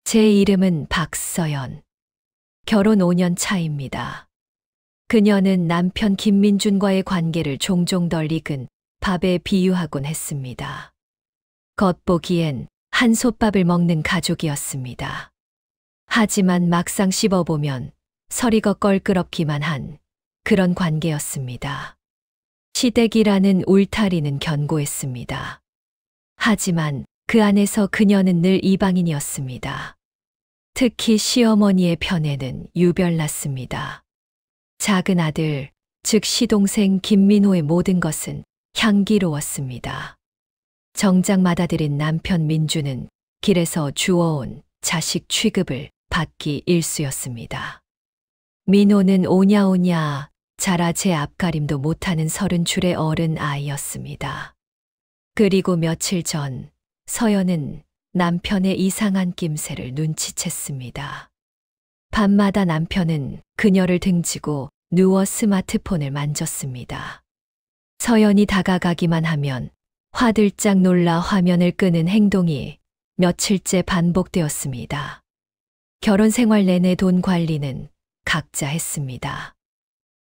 제 이름은 박서연. 결혼 5년 차입니다. 그녀는 남편 김민준과의 관계를 종종 덜 익은 밥에 비유하곤 했습니다. 겉보기엔 한솥밥을 먹는 가족이었습니다. 하지만 막상 씹어보면 서리거 껄끄럽기만 한 그런 관계였습니다. 시댁이라는 울타리는 견고했습니다. 하지만 그 안에서 그녀는 늘 이방인이었습니다. 특히 시어머니의 편에는 유별났습니다. 작은 아들, 즉 시동생 김민호의 모든 것은 향기로웠습니다. 정작 맏아들인 남편 민주는 길에서 주워온 자식 취급을 받기 일쑤였습니다. 민호는 오냐오냐 자라 제 앞가림도 못하는 30줄의 어른 아이였습니다. 그리고 며칠 전 서연은 남편의 이상한 낌새를 눈치챘습니다. 밤마다 남편은 그녀를 등지고 누워 스마트폰을 만졌습니다. 서연이 다가가기만 하면 화들짝 놀라 화면을 끄는 행동이 며칠째 반복되었습니다. 결혼 생활 내내 돈 관리는 각자 했습니다.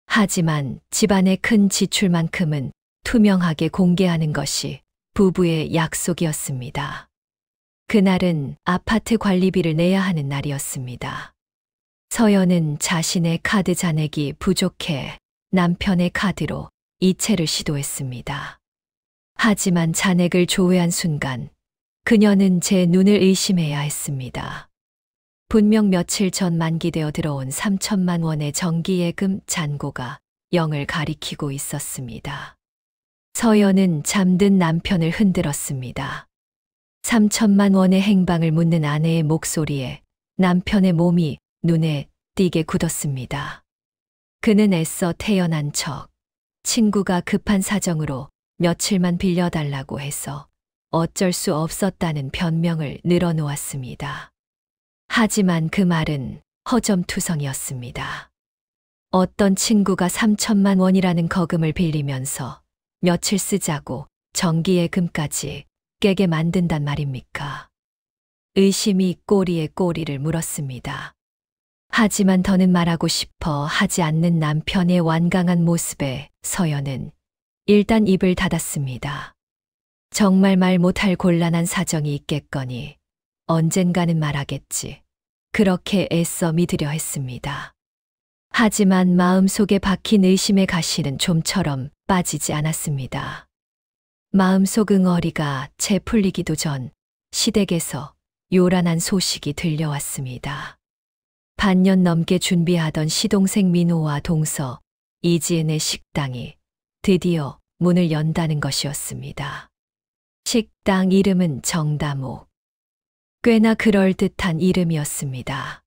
하지만 집안의 큰 지출만큼은 투명하게 공개하는 것이 부부의 약속이었습니다. 그날은 아파트 관리비를 내야 하는 날이었습니다. 서연은 자신의 카드 잔액이 부족해 남편의 카드로 이체를 시도했습니다. 하지만 잔액을 조회한 순간 그녀는 제 눈을 의심해야 했습니다. 분명 며칠 전 만기되어 들어온 3천만 원의 정기예금 잔고가 0을 가리키고 있었습니다. 서연은 잠든 남편을 흔들었습니다. 3천만 원의 행방을 묻는 아내의 목소리에 남편의 몸이 눈에 띄게 굳었습니다. 그는 애써 태연한 척 친구가 급한 사정으로 며칠만 빌려달라고 해서 어쩔 수 없었다는 변명을 늘어놓았습니다. 하지만 그 말은 허점투성이었습니다. 어떤 친구가 3천만 원이라는 거금을 빌리면서 며칠 쓰자고 정기예금까지 깨게 만든단 말입니까? 의심이 꼬리에 꼬리를 물었습니다. 하지만 더는 말하고 싶어 하지 않는 남편의 완강한 모습에 서연은 일단 입을 닫았습니다. 정말 말 못할 곤란한 사정이 있겠거니 언젠가는 말하겠지. 그렇게 애써 믿으려 했습니다. 하지만 마음속에 박힌 의심의 가시는 좀처럼 빠지지 않았습니다. 마음속 응어리가 채 풀리기도 전 시댁에서 요란한 소식이 들려왔습니다. 반년 넘게 준비하던 시동생 민호와 동서, 이지은의 식당이 드디어 문을 연다는 것이었습니다. 식당 이름은 정다목. 꽤나 그럴듯한 이름이었습니다.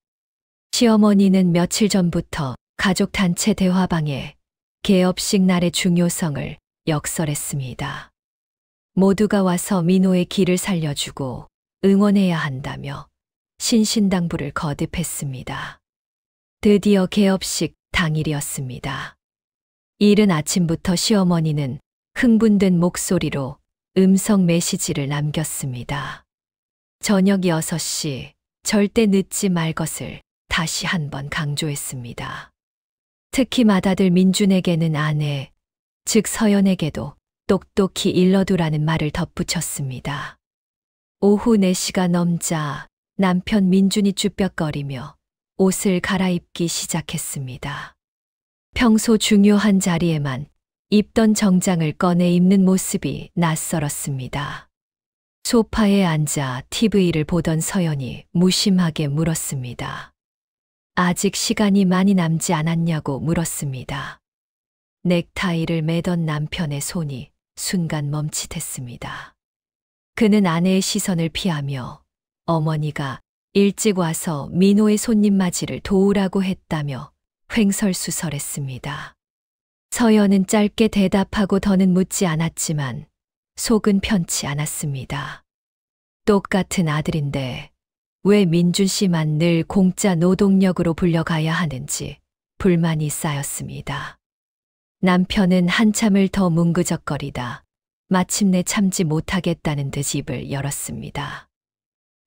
시어머니는 며칠 전부터 가족단체 대화방에 개업식 날의 중요성을 역설했습니다. 모두가 와서 민호의 길을 살려주고 응원해야 한다며 신신당부를 거듭했습니다. 드디어 개업식 당일이었습니다. 이른 아침부터 시어머니는 흥분된 목소리로 음성 메시지를 남겼습니다. 저녁 6시 절대 늦지 말 것을 다시 한번 강조했습니다. 특히 맏아들 민준에게는 아내, 즉 서연에게도 똑똑히 일러두라는 말을 덧붙였습니다. 오후 4시가 넘자 남편 민준이 쭈뼛거리며 옷을 갈아입기 시작했습니다. 평소 중요한 자리에만 입던 정장을 꺼내 입는 모습이 낯설었습니다. 소파에 앉아 TV를 보던 서연이 무심하게 물었습니다. 아직 시간이 많이 남지 않았냐고 물었습니다. 넥타이를 매던 남편의 손이 순간 멈칫했습니다. 그는 아내의 시선을 피하며 어머니가 일찍 와서 민호의 손님 맞이를 도우라고 했다며 횡설수설했습니다. 서연은 짧게 대답하고 더는 묻지 않았지만 속은 편치 않았습니다. 똑같은 아들인데 왜 민준 씨만 늘 공짜 노동력으로 불려가야 하는지 불만이 쌓였습니다. 남편은 한참을 더 뭉그적거리다 마침내 참지 못하겠다는 듯 입을 열었습니다.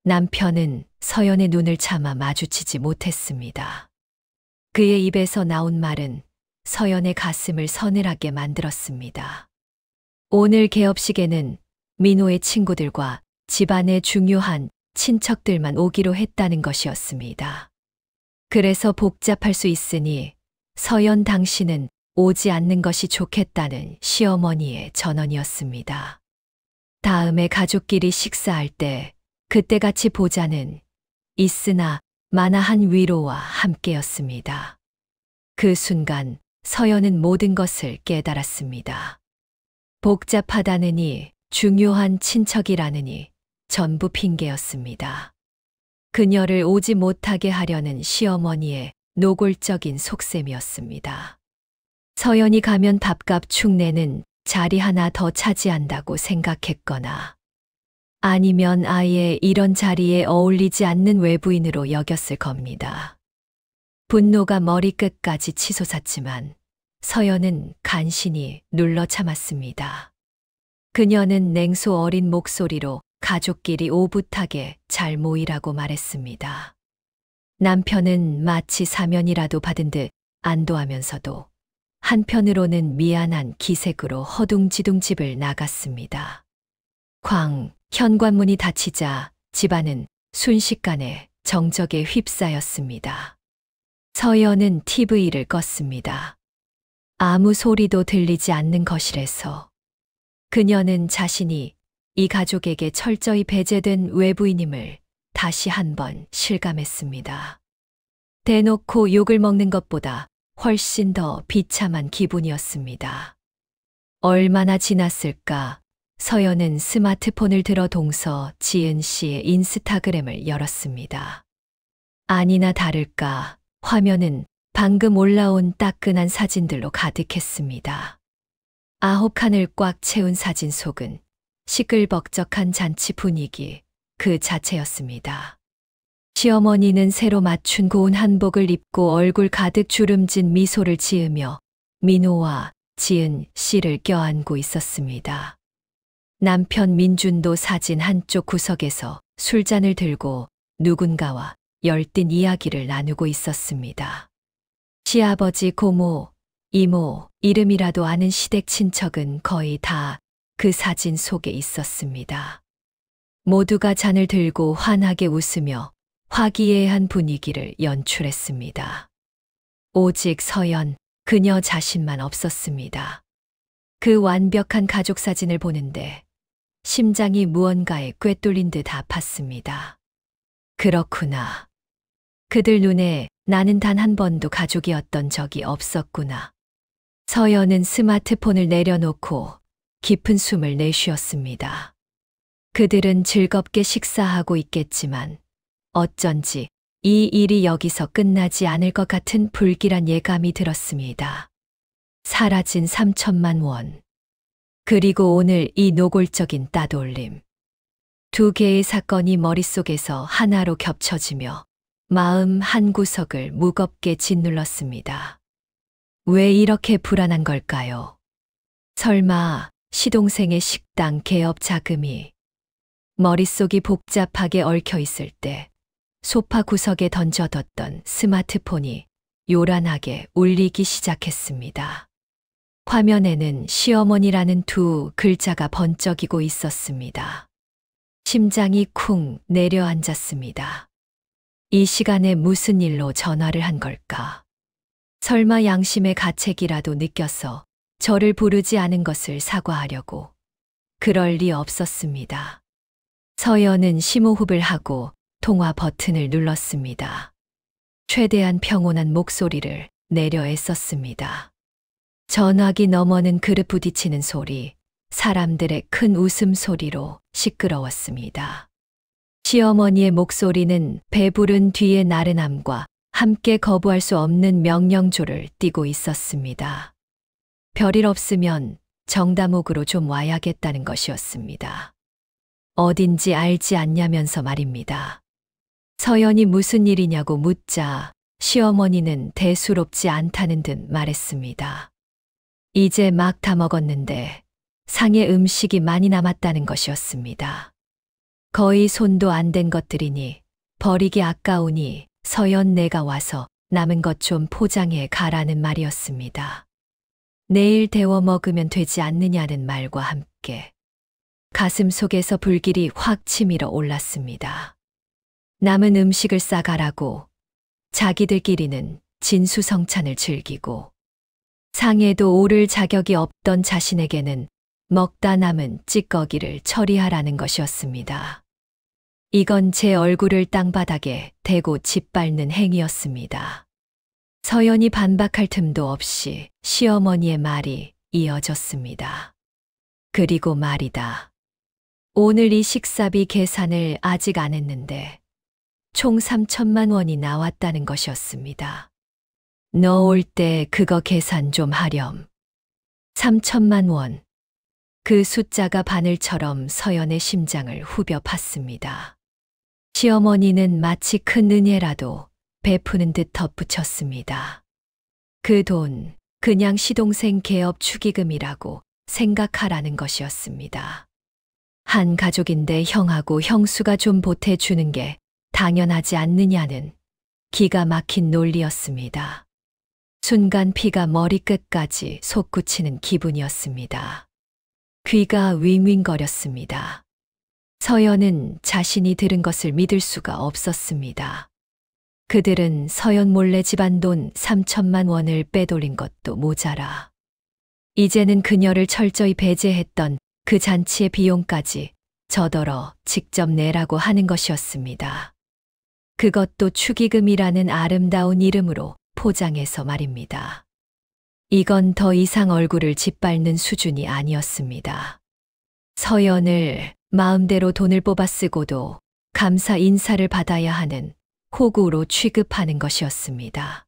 남편은 서연의 눈을 차마 마주치지 못했습니다. 그의 입에서 나온 말은 서연의 가슴을 서늘하게 만들었습니다. 오늘 개업식에는 민호의 친구들과 집안의 중요한 친척들만 오기로 했다는 것이었습니다. 그래서 복잡할 수 있으니 서연 당신은 오지 않는 것이 좋겠다는 시어머니의 전언이었습니다. 다음에 가족끼리 식사할 때 그때 같이 보자는 있으나 마나한 위로와 함께였습니다. 그 순간 서연은 모든 것을 깨달았습니다. 복잡하다느니 중요한 친척이라느니 전부 핑계였습니다. 그녀를 오지 못하게 하려는 시어머니의 노골적인 속셈이었습니다. 서연이 가면 밥값 축내는 자리 하나 더 차지한다고 생각했거나 아니면 아예 이런 자리에 어울리지 않는 외부인으로 여겼을 겁니다. 분노가 머리끝까지 치솟았지만 서연은 간신히 눌러 참았습니다. 그녀는 냉소 어린 목소리로 가족끼리 오붓하게 잘 모이라고 말했습니다. 남편은 마치 사면이라도 받은 듯 안도하면서도 한편으로는 미안한 기색으로 허둥지둥 집을 나갔습니다. 현관문이 닫히자 집안은 순식간에 정적에 휩싸였습니다. 서연은 TV를 껐습니다. 아무 소리도 들리지 않는 거실에서 그녀는 자신이 이 가족에게 철저히 배제된 외부인임을 다시 한번 실감했습니다. 대놓고 욕을 먹는 것보다 훨씬 더 비참한 기분이었습니다. 얼마나 지났을까? 서연은 스마트폰을 들어 동서 지은 씨의 인스타그램을 열었습니다. 아니나 다를까 화면은 방금 올라온 따끈한 사진들로 가득했습니다. 9칸을 꽉 채운 사진 속은 시끌벅적한 잔치 분위기 그 자체였습니다. 시어머니는 새로 맞춘 고운 한복을 입고 얼굴 가득 주름진 미소를 지으며 민호와 지은 씨를 껴안고 있었습니다. 남편 민준도 사진 한쪽 구석에서 술잔을 들고 누군가와 열띤 이야기를 나누고 있었습니다. 시아버지, 고모, 이모, 이름이라도 아는 시댁 친척은 거의 다 그 사진 속에 있었습니다. 모두가 잔을 들고 환하게 웃으며 화기애애한 분위기를 연출했습니다. 오직 서연, 그녀 자신만 없었습니다. 그 완벽한 가족 사진을 보는데 심장이 무언가에 꿰뚫린 듯 아팠습니다. 그렇구나. 그들 눈에 나는 단 한 번도 가족이었던 적이 없었구나. 서연은 스마트폰을 내려놓고 깊은 숨을 내쉬었습니다. 그들은 즐겁게 식사하고 있겠지만 어쩐지 이 일이 여기서 끝나지 않을 것 같은 불길한 예감이 들었습니다. 사라진 3천만 원. 그리고 오늘 이 노골적인 따돌림. 두 개의 사건이 머릿속에서 하나로 겹쳐지며 마음 한구석을 무겁게 짓눌렀습니다. 왜 이렇게 불안한 걸까요? 설마 시동생의 식당 개업 자금이 머릿속이 복잡하게 얽혀 있을 때 소파 구석에 던져뒀던 스마트폰이 요란하게 울리기 시작했습니다. 화면에는 시어머니라는 두 글자가 번쩍이고 있었습니다. 심장이 쿵 내려앉았습니다. 이 시간에 무슨 일로 전화를 한 걸까? 설마 양심의 가책이라도 느껴서 저를 부르지 않은 것을 사과하려고. 그럴 리 없었습니다. 서연은 심호흡을 하고 통화 버튼을 눌렀습니다. 최대한 평온한 목소리를 내려 애썼습니다. 전화기 너머는 그릇 부딪히는 소리, 사람들의 큰 웃음소리로 시끄러웠습니다. 시어머니의 목소리는 배부른 뒤의 나른함과 함께 거부할 수 없는 명령조를 띠고 있었습니다. 별일 없으면 정다목으로 좀 와야겠다는 것이었습니다. 어딘지 알지 않냐면서 말입니다. 서연이 무슨 일이냐고 묻자 시어머니는 대수롭지 않다는 듯 말했습니다. 이제 막 다 먹었는데 상에 음식이 많이 남았다는 것이었습니다. 거의 손도 안 댄 것들이니 버리기 아까우니 서연 내가 와서 남은 것 좀 포장해 가라는 말이었습니다. 내일 데워 먹으면 되지 않느냐는 말과 함께 가슴 속에서 불길이 확 치밀어 올랐습니다. 남은 음식을 싸가라고 자기들끼리는 진수성찬을 즐기고 상에도 오를 자격이 없던 자신에게는 먹다 남은 찌꺼기를 처리하라는 것이었습니다. 이건 제 얼굴을 땅바닥에 대고 짓밟는 행위였습니다. 서연이 반박할 틈도 없이 시어머니의 말이 이어졌습니다. 그리고 말이다. 오늘 이 식사비 계산을 아직 안 했는데 총 3천만 원이 나왔다는 것이었습니다. 너 올 때 그거 계산 좀 하렴. 3천만 원. 그 숫자가 바늘처럼 서연의 심장을 후벼 팠습니다. 시어머니는 마치 큰 은혜라도 베푸는 듯 덧붙였습니다. 그 돈 그냥 시동생 개업 축의금이라고 생각하라는 것이었습니다. 한 가족인데 형하고 형수가 좀 보태주는 게 당연하지 않느냐는 기가 막힌 논리였습니다. 순간 피가 머리끝까지 솟구치는 기분이었습니다. 귀가 윙윙거렸습니다. 서연은 자신이 들은 것을 믿을 수가 없었습니다. 그들은 서연 몰래 집안 돈 3천만 원을 빼돌린 것도 모자라 이제는 그녀를 철저히 배제했던 그 잔치의 비용까지 저더러 직접 내라고 하는 것이었습니다. 그것도 축의금이라는 아름다운 이름으로 포장해서 말입니다. 이건 더 이상 얼굴을 짓밟는 수준이 아니었습니다. 서연을 마음대로 돈을 뽑아 쓰고도 감사 인사를 받아야 하는 호구로 취급하는 것이었습니다.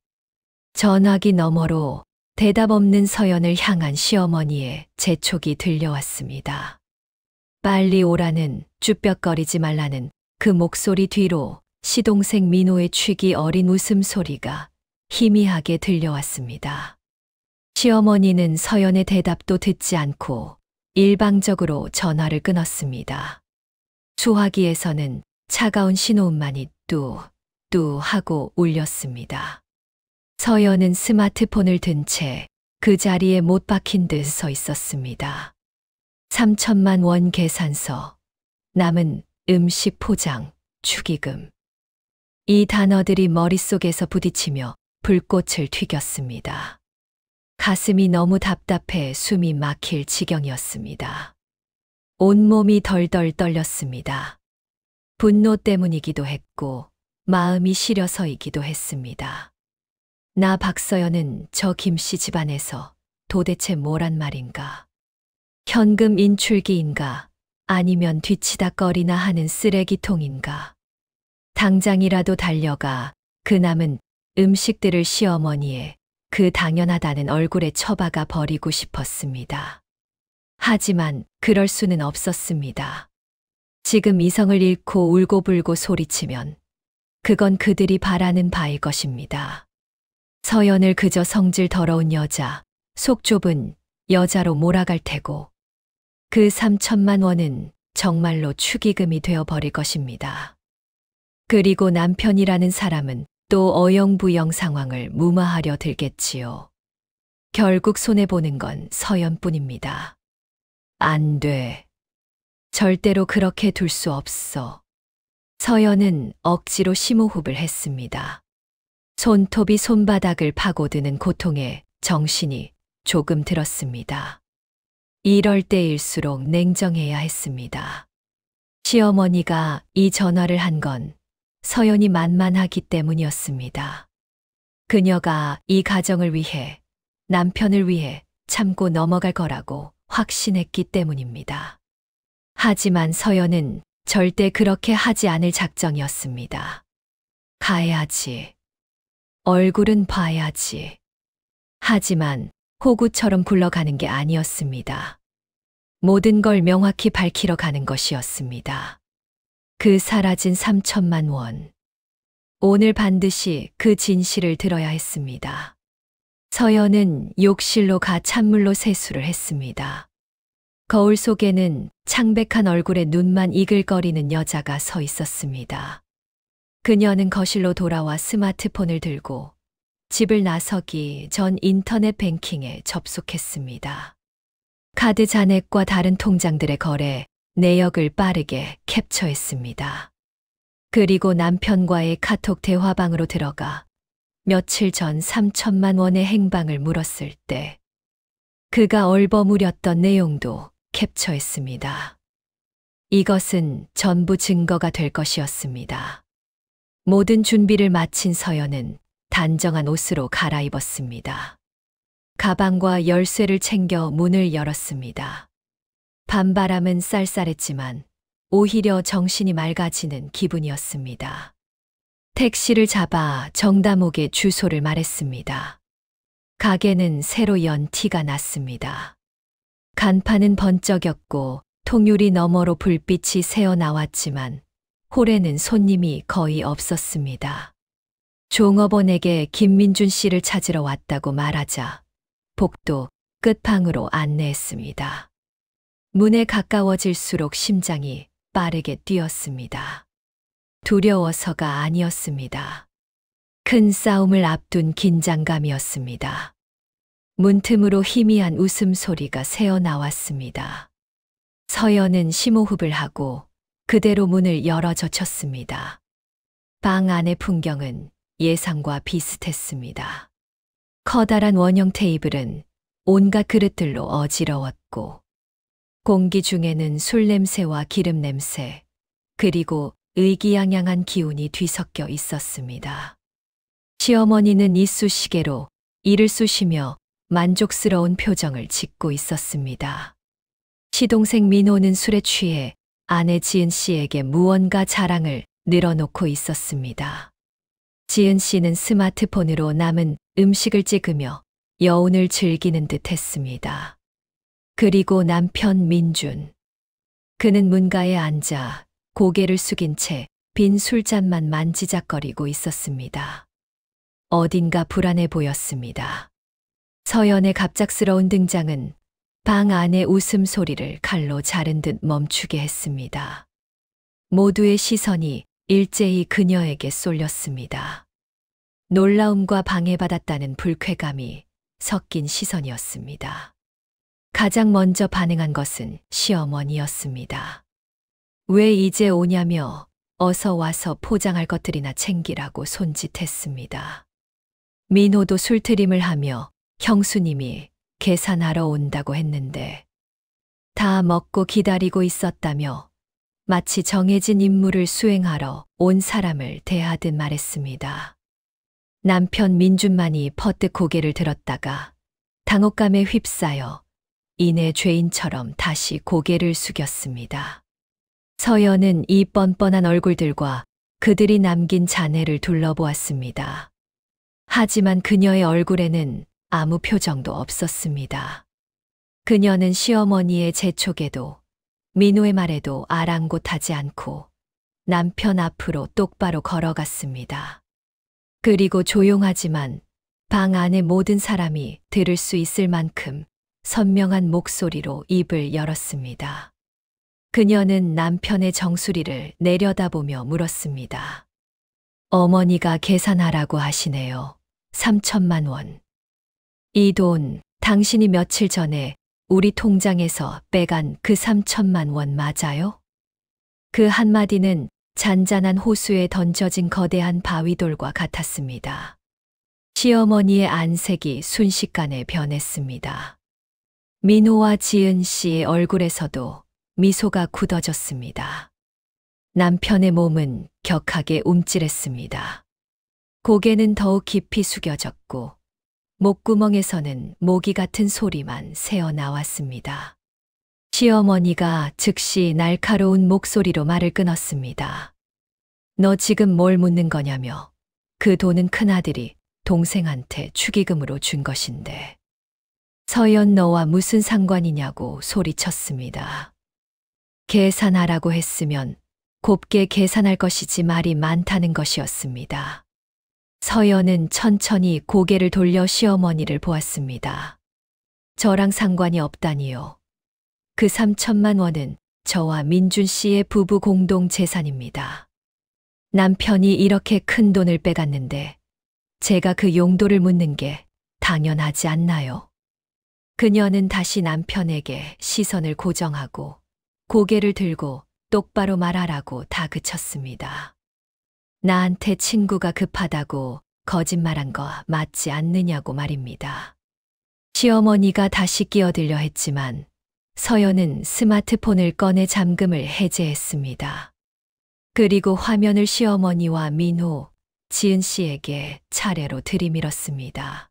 전화기 너머로 대답 없는 서연을 향한 시어머니의 재촉이 들려왔습니다. 빨리 오라는 쭈뼛거리지 말라는 그 목소리 뒤로 시동생 민호의 취기 어린 웃음소리가 희미하게 들려왔습니다. 시어머니는 서연의 대답도 듣지 않고 일방적으로 전화를 끊었습니다. 수화기에서는 차가운 신호음만이 뚜 하고 울렸습니다. 서연은 스마트폰을 든 채 그 자리에 못 박힌 듯 서 있었습니다. 3천만 원 계산서, 남은 음식 포장, 축의금. 이 단어들이 머릿속에서 부딪히며 불꽃을 튀겼습니다. 가슴이 너무 답답해 숨이 막힐 지경이었습니다. 온몸이 덜덜 떨렸습니다. 분노 때문이기도 했고 마음이 시려서이기도 했습니다. 나 박서연은 저 김씨 집안에서 도대체 뭐란 말인가? 현금 인출기인가? 아니면 뒤치다꺼리나 하는 쓰레기통인가? 당장이라도 달려가 그 남은 음식들을 시어머니의 그 당연하다는 얼굴에 처박아 버리고 싶었습니다. 하지만 그럴 수는 없었습니다. 지금 이성을 잃고 울고불고 소리치면 그건 그들이 바라는 바일 것입니다. 서연을 그저 성질 더러운 여자, 속 좁은 여자로 몰아갈 테고 그 3천만 원은 정말로 축의금이 되어버릴 것입니다. 그리고 남편이라는 사람은 또 어영부영 상황을 무마하려 들겠지요. 결국 손해보는 건 서연뿐입니다. 안 돼. 절대로 그렇게 둘 수 없어. 서연은 억지로 심호흡을 했습니다. 손톱이 손바닥을 파고드는 고통에 정신이 조금 들었습니다. 이럴 때일수록 냉정해야 했습니다. 시어머니가 이 전화를 한 건 서연이 만만하기 때문이었습니다. 그녀가 이 가정을 위해, 남편을 위해 참고 넘어갈 거라고 확신했기 때문입니다. 하지만 서연은 절대 그렇게 하지 않을 작정이었습니다. 가야지. 얼굴은 봐야지. 하지만 호구처럼 굴러가는 게 아니었습니다. 모든 걸 명확히 밝히러 가는 것이었습니다. 그 사라진 3천만 원. 오늘 반드시 그 진실을 들어야 했습니다. 서연은 욕실로 가 찬물로 세수를 했습니다. 거울 속에는 창백한 얼굴에 눈만 이글거리는 여자가 서 있었습니다. 그녀는 거실로 돌아와 스마트폰을 들고 집을 나서기 전 인터넷 뱅킹에 접속했습니다. 카드 잔액과 다른 통장들의 거래 내역을 빠르게 캡처했습니다. 그리고 남편과의 카톡 대화방으로 들어가 며칠 전 3천만 원의 행방을 물었을 때 그가 얼버무렸던 내용도 캡처했습니다. 이것은 전부 증거가 될 것이었습니다. 모든 준비를 마친 서연은 단정한 옷으로 갈아입었습니다. 가방과 열쇠를 챙겨 문을 열었습니다. 밤바람은 쌀쌀했지만 오히려 정신이 맑아지는 기분이었습니다. 택시를 잡아 정다목의 주소를 말했습니다. 가게는 새로 연 티가 났습니다. 간판은 번쩍였고 통유리 너머로 불빛이 새어나왔지만 홀에는 손님이 거의 없었습니다. 종업원에게 김민준 씨를 찾으러 왔다고 말하자 복도 끝방으로 안내했습니다. 문에 가까워질수록 심장이 빠르게 뛰었습니다. 두려워서가 아니었습니다. 큰 싸움을 앞둔 긴장감이었습니다. 문틈으로 희미한 웃음소리가 새어나왔습니다. 서연은 심호흡을 하고 그대로 문을 열어 젖혔습니다. 방 안의 풍경은 예상과 비슷했습니다. 커다란 원형 테이블은 온갖 그릇들로 어지러웠고 공기 중에는 술 냄새와 기름 냄새, 그리고 의기양양한 기운이 뒤섞여 있었습니다. 시어머니는 이쑤시개로 이를 쑤시며 만족스러운 표정을 짓고 있었습니다. 시동생 민호는 술에 취해 아내 지은 씨에게 무언가 자랑을 늘어놓고 있었습니다. 지은 씨는 스마트폰으로 남은 음식을 찍으며 여운을 즐기는 듯 했습니다. 그리고 남편 민준. 그는 문가에 앉아 고개를 숙인 채 빈 술잔만 만지작거리고 있었습니다. 어딘가 불안해 보였습니다. 서연의 갑작스러운 등장은 방 안의 웃음소리를 칼로 자른 듯 멈추게 했습니다. 모두의 시선이 일제히 그녀에게 쏠렸습니다. 놀라움과 방해받았다는 불쾌감이 섞인 시선이었습니다. 가장 먼저 반응한 것은 시어머니였습니다. 왜 이제 오냐며 어서 와서 포장할 것들이나 챙기라고 손짓했습니다. 민호도 술트림을 하며 형수님이 계산하러 온다고 했는데 다 먹고 기다리고 있었다며 마치 정해진 임무를 수행하러 온 사람을 대하듯 말했습니다. 남편 민준만이 퍼뜩 고개를 들었다가 당혹감에 휩싸여 이내 죄인처럼 다시 고개를 숙였습니다. 서연은 이 뻔뻔한 얼굴들과 그들이 남긴 잔해를 둘러보았습니다. 하지만 그녀의 얼굴에는 아무 표정도 없었습니다. 그녀는 시어머니의 재촉에도 민호의 말에도 아랑곳하지 않고 남편 앞으로 똑바로 걸어갔습니다. 그리고 조용하지만 방 안의 모든 사람이 들을 수 있을 만큼 선명한 목소리로 입을 열었습니다. 그녀는 남편의 정수리를 내려다보며 물었습니다. 어머니가 계산하라고 하시네요. 3천만 원. 이 돈 당신이 며칠 전에 우리 통장에서 빼간 그 3천만 원 맞아요? 그 한마디는 잔잔한 호수에 던져진 거대한 바위돌과 같았습니다. 시어머니의 안색이 순식간에 변했습니다. 민호와 지은 씨의 얼굴에서도 미소가 굳어졌습니다. 남편의 몸은 격하게 움찔했습니다. 고개는 더욱 깊이 숙여졌고 목구멍에서는 모기 같은 소리만 새어나왔습니다. 시어머니가 즉시 날카로운 목소리로 말을 끊었습니다. 너 지금 뭘 묻는 거냐며. 그 돈은 큰아들이 동생한테 축의금으로 준 것인데. 서연 너와 무슨 상관이냐고 소리쳤습니다. 계산하라고 했으면 곱게 계산할 것이지 말이 많다는 것이었습니다. 서연은 천천히 고개를 돌려 시어머니를 보았습니다. 저랑 상관이 없다니요. 그 3천만 원은 저와 민준 씨의 부부 공동 재산입니다. 남편이 이렇게 큰 돈을 빼갔는데 제가 그 용도를 묻는 게 당연하지 않나요? 그녀는 다시 남편에게 시선을 고정하고 고개를 들고 똑바로 말하라고 다그쳤습니다. 나한테 친구가 급하다고 거짓말한 거 맞지 않느냐고 말입니다. 시어머니가 다시 끼어들려 했지만 서연은 스마트폰을 꺼내 잠금을 해제했습니다. 그리고 화면을 시어머니와 민호, 지은 씨에게 차례로 들이밀었습니다.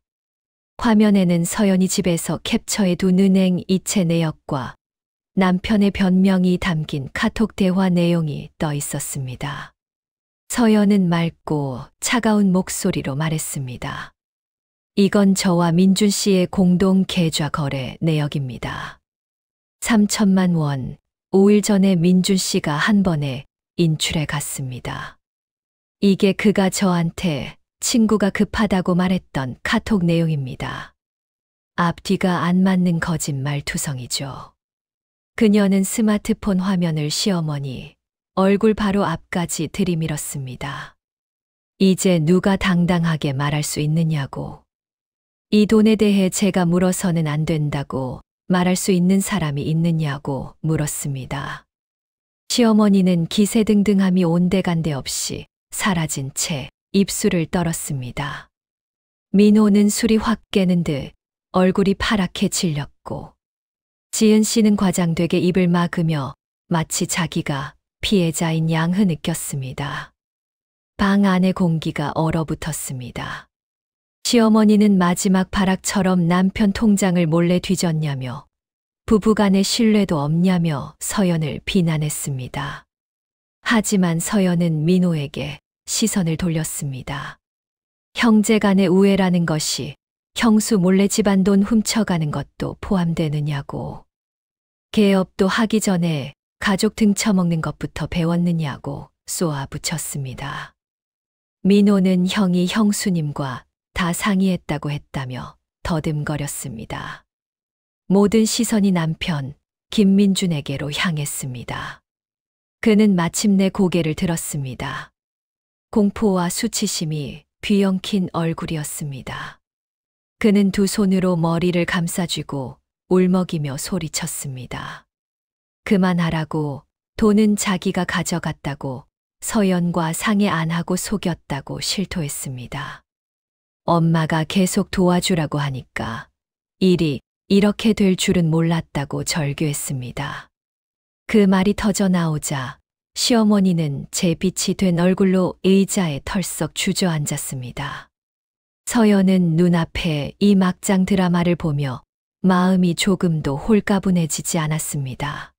화면에는 서연이 집에서 캡처해둔 은행 이체 내역과 남편의 변명이 담긴 카톡 대화 내용이 떠 있었습니다. 서연은 맑고 차가운 목소리로 말했습니다. 이건 저와 민준 씨의 공동 계좌 거래 내역입니다. 3천만 원, 5일 전에 민준 씨가 한 번에 인출해 갔습니다. 이게 그가 저한테 친구가 급하다고 말했던 카톡 내용입니다. 앞뒤가 안 맞는 거짓말 투성이죠. 그녀는 스마트폰 화면을 시어머니 얼굴 바로 앞까지 들이밀었습니다. 이제 누가 당당하게 말할 수 있느냐고. 이 돈에 대해 제가 물어서는 안 된다고 말할 수 있는 사람이 있느냐고 물었습니다. 시어머니는 기세등등함이 온데간데 없이 사라진 채 입술을 떨었습니다. 민호는 술이 확 깨는 듯 얼굴이 파랗게 질렸고 지은 씨는 과장되게 입을 막으며 마치 자기가 피해자인 양흐 느꼈습니다. 방 안의 공기가 얼어붙었습니다. 시어머니는 마지막 발악처럼 남편 통장을 몰래 뒤졌냐며 부부간의 신뢰도 없냐며 서연을 비난했습니다. 하지만 서연은 민호에게 시선을 돌렸습니다. 형제간의 우애라는 것이 형수 몰래 집안 돈 훔쳐가는 것도 포함되느냐고. 개업도 하기 전에 가족 등쳐먹는 것부터 배웠느냐고 쏘아붙였습니다. 민호는 형이 형수님과 다 상의했다고 했다며 더듬거렸습니다. 모든 시선이 남편 김민준에게로 향했습니다. 그는 마침내 고개를 들었습니다. 공포와 수치심이 뒤엉킨 얼굴이었습니다. 그는 두 손으로 머리를 감싸쥐고 울먹이며 소리쳤습니다. 그만하라고. 돈은 자기가 가져갔다고 서연과 상의 안 하고 속였다고 실토했습니다. 엄마가 계속 도와주라고 하니까 일이 이렇게 될 줄은 몰랐다고 절규했습니다. 그 말이 터져 나오자 시어머니는 제 빛이 된 얼굴로 의자에 털썩 주저앉았습니다. 서연은 눈앞에 이 막장 드라마를 보며 마음이 조금도 홀가분해지지 않았습니다.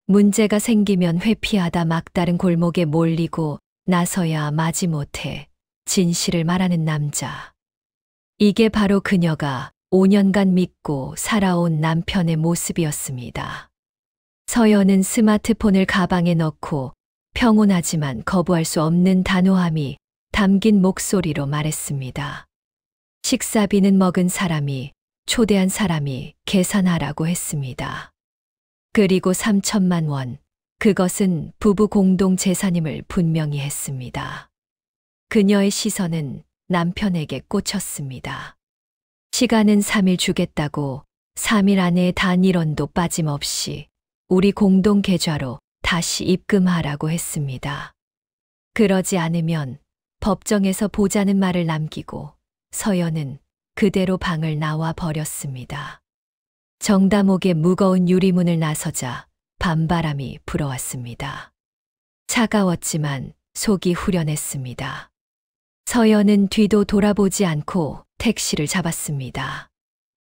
문제가 생기면 회피하다 막다른 골목에 몰리고 나서야 마지못해 진실을 말하는 남자. 이게 바로 그녀가 5년간 믿고 살아온 남편의 모습이었습니다. 서연은 스마트폰을 가방에 넣고 평온하지만 거부할 수 없는 단호함이 담긴 목소리로 말했습니다. 식사비는 먹은 사람이, 초대한 사람이 계산하라고 했습니다. 그리고 3천만 원, 그것은 부부 공동 재산임을 분명히 했습니다. 그녀의 시선은 남편에게 꽂혔습니다. 시간은 3일 주겠다고 3일 안에 단 1원도 빠짐없이 우리 공동 계좌로 다시 입금하라고 했습니다. 그러지 않으면 법정에서 보자는 말을 남기고 서연은 그대로 방을 나와 버렸습니다. 정다목의 무거운 유리문을 나서자 밤바람이 불어왔습니다. 차가웠지만 속이 후련했습니다. 서연은 뒤도 돌아보지 않고 택시를 잡았습니다.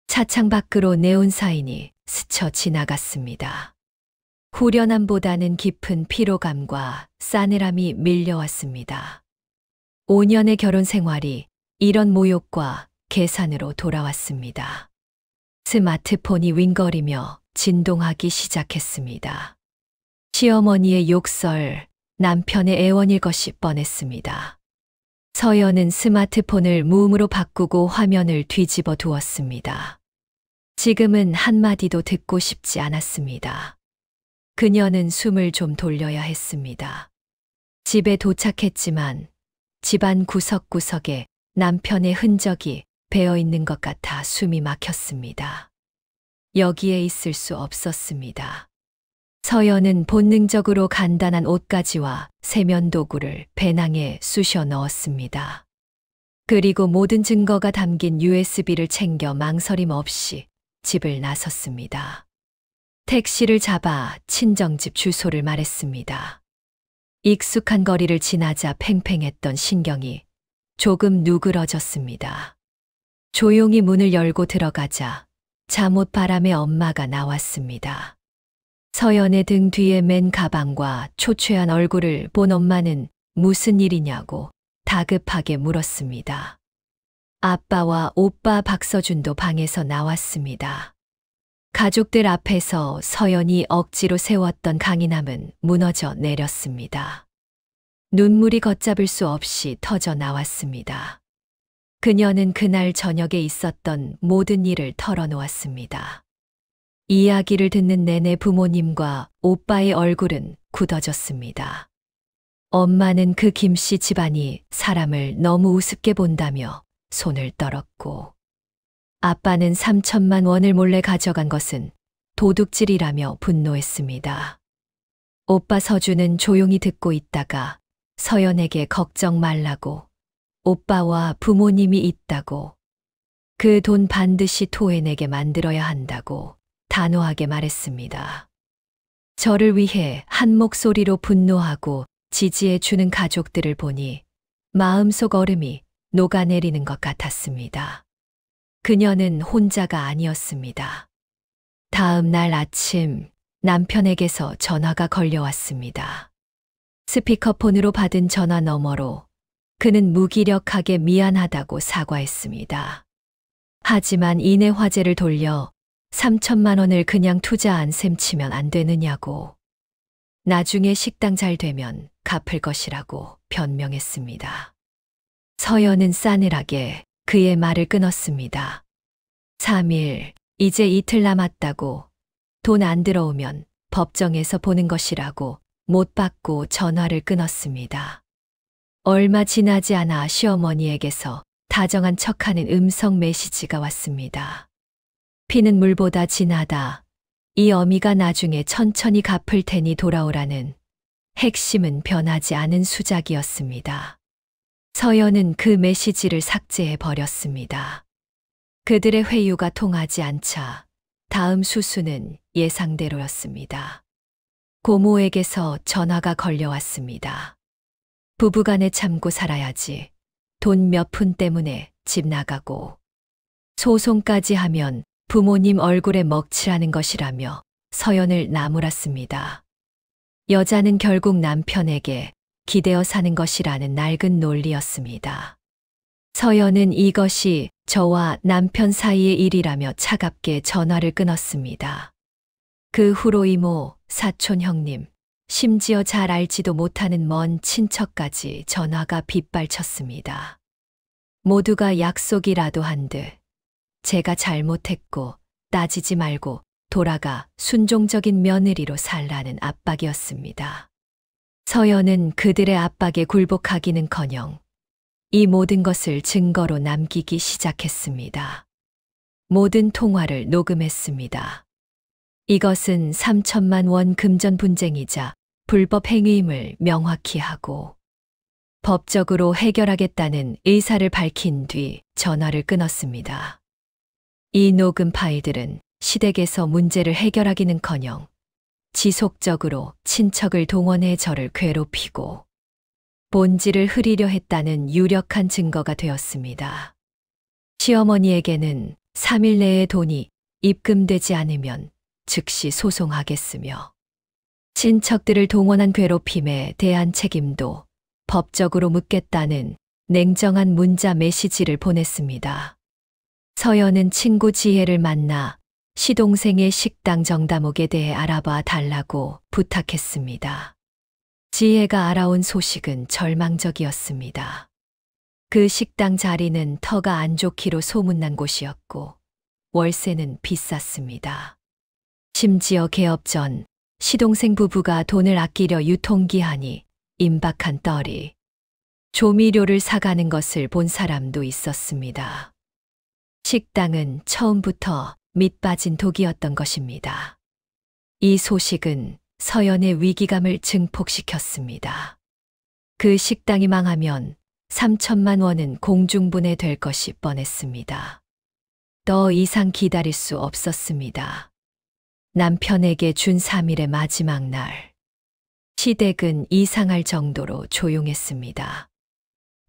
차창 밖으로 네온사인이 스쳐 지나갔습니다. 후련함보다는 깊은 피로감과 싸늘함이 밀려왔습니다. 5년의 결혼 생활이 이런 모욕과 계산으로 돌아왔습니다. 스마트폰이 윙거리며 진동하기 시작했습니다. 시어머니의 욕설, 남편의 애원일 것이 뻔했습니다. 서연은 스마트폰을 무음으로 바꾸고 화면을 뒤집어 두었습니다. 지금은 한마디도 듣고 싶지 않았습니다. 그녀는 숨을 좀 돌려야 했습니다. 집에 도착했지만 집안 구석구석에 남편의 흔적이 배어 있는 것 같아 숨이 막혔습니다. 여기에 있을 수 없었습니다. 서연은 본능적으로 간단한 옷가지와 세면도구를 배낭에 쑤셔 넣었습니다. 그리고 모든 증거가 담긴 USB를 챙겨 망설임 없이 집을 나섰습니다. 택시를 잡아 친정집 주소를 말했습니다. 익숙한 거리를 지나자 팽팽했던 신경이 조금 누그러졌습니다. 조용히 문을 열고 들어가자 잠옷 바람에 엄마가 나왔습니다. 서연의 등 뒤에 맨 가방과 초췌한 얼굴을 본 엄마는 무슨 일이냐고 다급하게 물었습니다. 아빠와 오빠 박서준도 방에서 나왔습니다. 가족들 앞에서 서연이 억지로 세웠던 강인함은 무너져 내렸습니다. 눈물이 걷잡을 수 없이 터져 나왔습니다. 그녀는 그날 저녁에 있었던 모든 일을 털어놓았습니다. 이야기를 듣는 내내 부모님과 오빠의 얼굴은 굳어졌습니다. 엄마는 그 김씨 집안이 사람을 너무 우습게 본다며 손을 떨었고, 아빠는 3천만 원을 몰래 가져간 것은 도둑질이라며 분노했습니다. 오빠 서준은 조용히 듣고 있다가 서연에게 걱정 말라고, 오빠와 부모님이 있다고, 그 돈 반드시 토해내게 만들어야 한다고 단호하게 말했습니다. 저를 위해 한 목소리로 분노하고 지지해 주는 가족들을 보니 마음속 얼음이 녹아내리는 것 같았습니다. 그녀는 혼자가 아니었습니다. 다음 날 아침 남편에게서 전화가 걸려왔습니다. 스피커폰으로 받은 전화 너머로 그는 무기력하게 미안하다고 사과했습니다. 하지만 이내 화제를 돌려 3천만 원을 그냥 투자한 셈 치면 안 되느냐고, 나중에 식당 잘 되면 갚을 것이라고 변명했습니다. 서연은 싸늘하게 그의 말을 끊었습니다. 3일, 이제 이틀 남았다고, 돈 안 들어오면 법정에서 보는 것이라고 못 받고 전화를 끊었습니다. 얼마 지나지 않아 시어머니에게서 다정한 척하는 음성 메시지가 왔습니다. 피는 물보다 진하다. 이 어미가 나중에 천천히 갚을 테니 돌아오라는, 핵심은 변하지 않은 수작이었습니다. 서연은 그 메시지를 삭제해 버렸습니다. 그들의 회유가 통하지 않자 다음 수수는 예상대로였습니다. 고모에게서 전화가 걸려왔습니다. 부부간에 참고 살아야지. 돈 몇 푼 때문에 집 나가고 소송까지 하면 부모님 얼굴에 먹칠하는 것이라며 서연을 나무랐습니다. 여자는 결국 남편에게 기대어 사는 것이라는 낡은 논리였습니다. 서연은 이것이 저와 남편 사이의 일이라며 차갑게 전화를 끊었습니다. 그 후로 이모, 사촌 형님, 심지어 잘 알지도 못하는 먼 친척까지 전화가 빗발쳤습니다. 모두가 약속이라도 한 듯 제가 잘못했고 따지지 말고 돌아가 순종적인 며느리로 살라는 압박이었습니다. 서연은 그들의 압박에 굴복하기는커녕 이 모든 것을 증거로 남기기 시작했습니다. 모든 통화를 녹음했습니다. 이것은 3천만 원 금전 분쟁이자 불법 행위임을 명확히 하고 법적으로 해결하겠다는 의사를 밝힌 뒤 전화를 끊었습니다. 이 녹음 파일들은 시댁에서 문제를 해결하기는커녕 지속적으로 친척을 동원해 저를 괴롭히고 본질을 흐리려 했다는 유력한 증거가 되었습니다. 시어머니에게는 3일 내에 돈이 입금되지 않으면 즉시 소송하겠으며 친척들을 동원한 괴롭힘에 대한 책임도 법적으로 묻겠다는 냉정한 문자 메시지를 보냈습니다. 서연은 친구 지혜를 만나 시동생의 식당 정다목에 대해 알아봐 달라고 부탁했습니다. 지혜가 알아온 소식은 절망적이었습니다. 그 식당 자리는 터가 안 좋기로 소문난 곳이었고 월세는 비쌌습니다. 심지어 개업 전 시동생 부부가 돈을 아끼려 유통기한이 임박한 떨이 조미료를 사가는 것을 본 사람도 있었습니다. 식당은 처음부터 밑빠진 독이었던 것입니다. 이 소식은 서연의 위기감을 증폭시켰습니다. 그 식당이 망하면 3천만 원은 공중분해될 것이 뻔했습니다. 더 이상 기다릴 수 없었습니다. 남편에게 준 3일의 마지막 날, 시댁은 이상할 정도로 조용했습니다.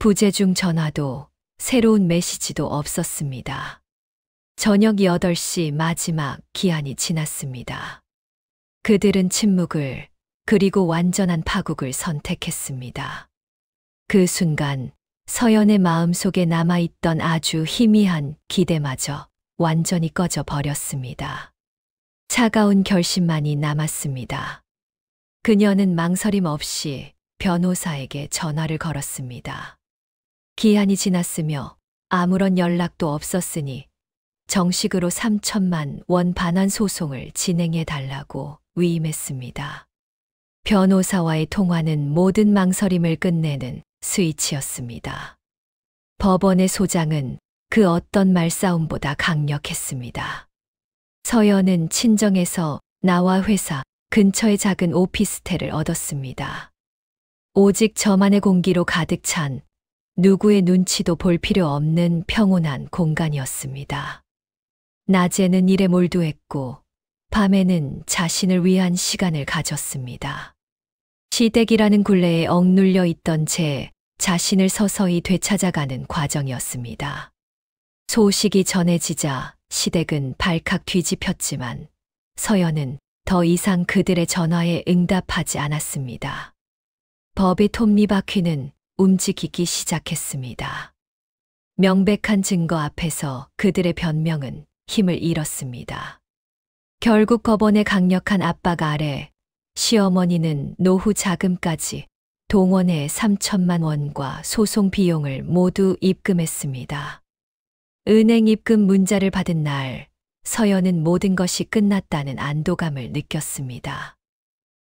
부재중 전화도 새로운 메시지도 없었습니다. 저녁 8시 마지막 기한이 지났습니다. 그들은 침묵을 그리고 완전한 파국을 선택했습니다. 그 순간 서연의 마음속에 남아있던 아주 희미한 기대마저 완전히 꺼져 버렸습니다. 차가운 결심만이 남았습니다. 그녀는 망설임 없이 변호사에게 전화를 걸었습니다. 기한이 지났으며 아무런 연락도 없었으니 정식으로 3천만 원 반환 소송을 진행해 달라고 위임했습니다. 변호사와의 통화는 모든 망설임을 끝내는 스위치였습니다. 법원의 소장은 그 어떤 말싸움보다 강력했습니다. 서연은 친정에서 나와 회사 근처의 작은 오피스텔을 얻었습니다. 오직 저만의 공기로 가득 찬 누구의 눈치도 볼 필요 없는 평온한 공간이었습니다. 낮에는 일에 몰두했고 밤에는 자신을 위한 시간을 가졌습니다. 시댁이라는 굴레에 억눌려 있던 제 자신을 서서히 되찾아가는 과정이었습니다. 소식이 전해지자 시댁은 발칵 뒤집혔지만 서연은 더 이상 그들의 전화에 응답하지 않았습니다. 법의 톱니바퀴는 움직이기 시작했습니다. 명백한 증거 앞에서 그들의 변명은 힘을 잃었습니다. 결국 법원의 강력한 압박 아래 시어머니는 노후 자금까지 동원해 3천만 원과 소송 비용을 모두 입금했습니다. 은행 입금 문자를 받은 날, 서연은 모든 것이 끝났다는 안도감을 느꼈습니다.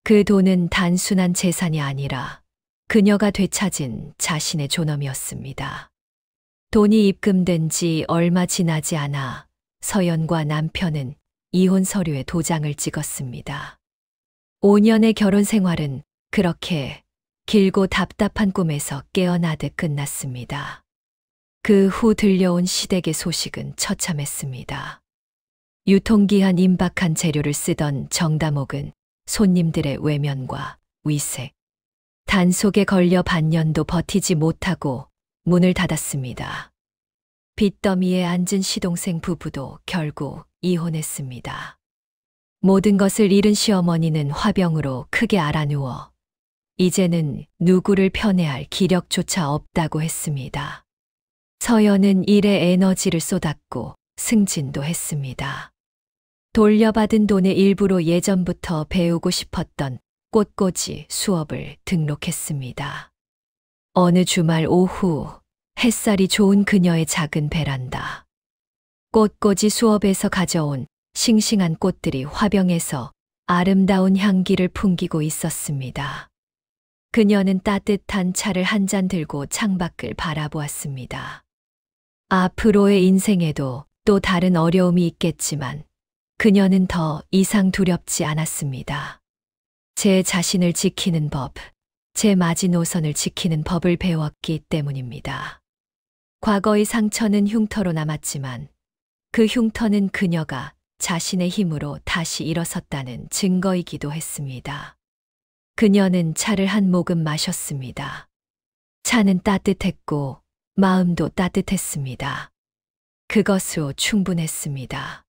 그 돈은 단순한 재산이 아니라 그녀가 되찾은 자신의 존엄이었습니다. 돈이 입금된 지 얼마 지나지 않아 서연과 남편은 이혼 서류에 도장을 찍었습니다. 5년의 결혼 생활은 그렇게 길고 답답한 꿈에서 깨어나듯 끝났습니다. 그 후 들려온 시댁의 소식은 처참했습니다. 유통기한 임박한 재료를 쓰던 정다목은 손님들의 외면과 위색, 단속에 걸려 반년도 버티지 못하고 문을 닫았습니다. 빚더미에 앉은 시동생 부부도 결국 이혼했습니다. 모든 것을 잃은 시어머니는 화병으로 크게 앓아누워 이제는 누구를 편애할 기력조차 없다고 했습니다. 서연은 일에 에너지를 쏟았고 승진도 했습니다. 돌려받은 돈의 일부로 예전부터 배우고 싶었던 꽃꽂이 수업을 등록했습니다. 어느 주말 오후 햇살이 좋은 그녀의 작은 베란다. 꽃꽂이 수업에서 가져온 싱싱한 꽃들이 화병에서 아름다운 향기를 풍기고 있었습니다. 그녀는 따뜻한 차를 한 잔 들고 창밖을 바라보았습니다. 앞으로의 인생에도 또 다른 어려움이 있겠지만 그녀는 더 이상 두렵지 않았습니다. 제 자신을 지키는 법, 제 마지노선을 지키는 법을 배웠기 때문입니다. 과거의 상처는 흉터로 남았지만 그 흉터는 그녀가 자신의 힘으로 다시 일어섰다는 증거이기도 했습니다. 그녀는 차를 한 모금 마셨습니다. 차는 따뜻했고 마음도 따뜻했습니다. 그것으로 충분했습니다.